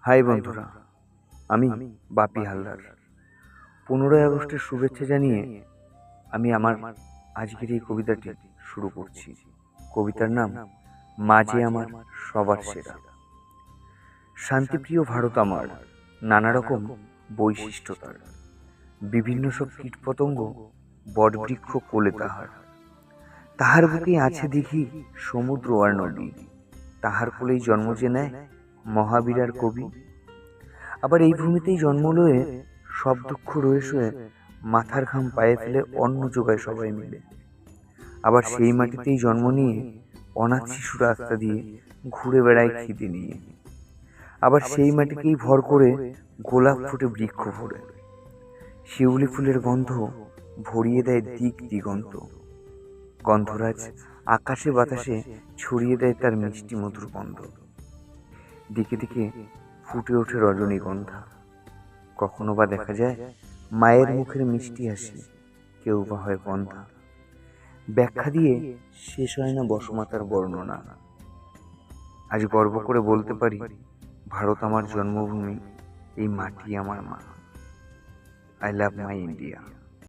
High বন্ধুরা, আমি বাপি হালদার। 15ই আগস্টের শুভেচ্ছা জানিয়ে আমি আমার আজকের এই কবিতাটি শুরু করছি। কবিতার নাম মাঝে আমার সবার সেরা। শান্তিপ্রিয় ভারত আমার, নানা রকম বৈশিষ্ট্য তার, বিভিন্ন সব কীটপতঙ্গ বটবৃক্ষ কোলে তাহার। তাহার বুকে আছে দিঘি, সমুদ্র আর নদী, তাহার কোলেই জন্ম যে নেয় মহাবীর আর কবি। আবার এই ভূমিতেই জন্ম লয়ে সব দুঃখ রয়ে শুয়ে মাথার ঘাম পায়ে ফেলে অন্ন জোগায় সবাই মিলে। আবার সেই মাটিতেই জন্ম নিয়ে অনাথ শিশুরা রাস্তা দিয়ে ঘুরে বেড়ায় খিদে নিয়ে। আবার সেই মাটিকেই ভর করে গোলাপ ফুটে বৃক্ষ ভরে, শিউলি ফুলের গন্ধ ভরিয়ে দেয় দিক দিগন্ত। গন্ধরাজ আকাশে বাতাসে ছড়িয়ে দেয় তার মিষ্টি মধুর গন্ধ। দিকে দিকে ফুটে ওঠে রজনীগন্ধা। কখনো বা দেখা যায় মায়ের মুখের মিষ্টি হাসি, কেউ বা হয় বন্ধা। ব্যাখ্যা দিয়ে শেষ হয় না বসুমাতার বর্ণনা। আজ গর্ব করে বলতে পারি, ভারত আমার জন্মভূমি, এই মাটি আমার মা। I love my India.